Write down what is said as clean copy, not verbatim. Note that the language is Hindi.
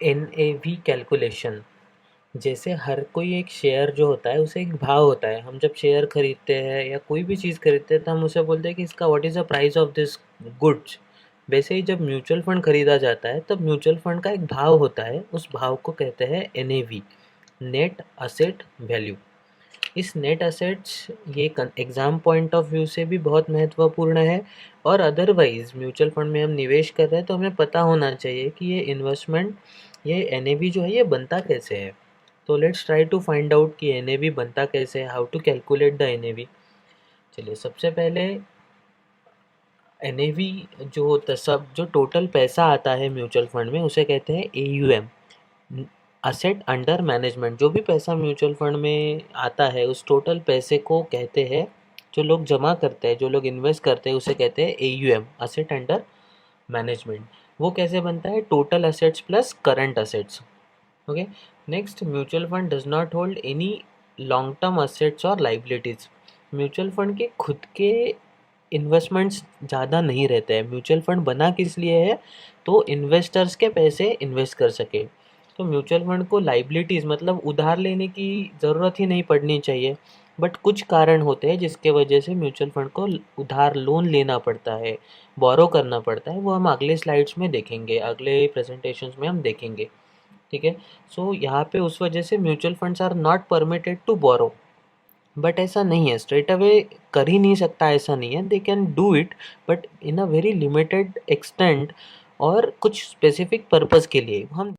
NAV calculation. जैसे हर कोई एक शेयर जो होता है उसे एक भाव होता है। हम जब शेयर खरीदते हैं या कोई भी चीज़ खरीदते हैं तो हम उसे बोलते हैं कि इसका what is the price of this goods. वैसे ही जब म्यूचुअल फंड खरीदा जाता है तब म्यूचुअल फंड का एक भाव होता है, उस भाव को कहते हैं NAV, नेट असेट वैल्यू। इस नेट असेट्स ये एग्ज़ाम पॉइंट ऑफ व्यू से भी बहुत महत्वपूर्ण है। और अदरवाइज़ म्यूचुअल फंड में हम निवेश कर रहे हैं तो हमें पता होना चाहिए कि ये इन्वेस्टमेंट, ये NAV जो है ये बनता कैसे है। तो let's try to find out कि NAV बनता कैसे है, how to calculate the NAV। चलिए, सबसे पहले NAV जो होता है, सब जो टोटल पैसा आता है म्यूचुअल फंड में उसे कहते हैं AUM, असेट अंडर मैनेजमेंट। जो भी पैसा म्यूचुअल फंड में आता है उस टोटल पैसे को कहते हैं, जो लोग जमा करते हैं, जो लोग इन्वेस्ट करते हैं उसे कहते हैं AUM, असेट अंडर मैनेजमेंट। वो कैसे बनता है? Total assets plus current assets. Okay. Next, mutual fund does not hold any long term assets और लाइबिलिटीज़। म्यूचुअल फंड के खुद के इन्वेस्टमेंट्स ज़्यादा नहीं रहते हैं। म्यूचुअल फंड बना किस लिए है? तो इन्वेस्टर्स के पैसे इन्वेस्ट कर सके। तो म्यूचुअल फंड को लाइबिलिटीज़ मतलब उधार लेने की ज़रूरत ही नहीं पड़नी चाहिए। बट कुछ कारण होते हैं जिसके वजह से म्यूचुअल फंड को उधार लोन लेना पड़ता है, बोरो करना पड़ता है। वो हम अगले स्लाइड्स में देखेंगे, अगले प्रेजेंटेशंस में हम देखेंगे। ठीक है। सो यहाँ पे उस वजह से mutual funds are not permitted to borrow. But ऐसा नहीं है, स्ट्रेट अवे कर ही नहीं सकता, ऐसा नहीं है। They can do it but in a very limited extent और कुछ स्पेसिफिक पर्पस के लिए हम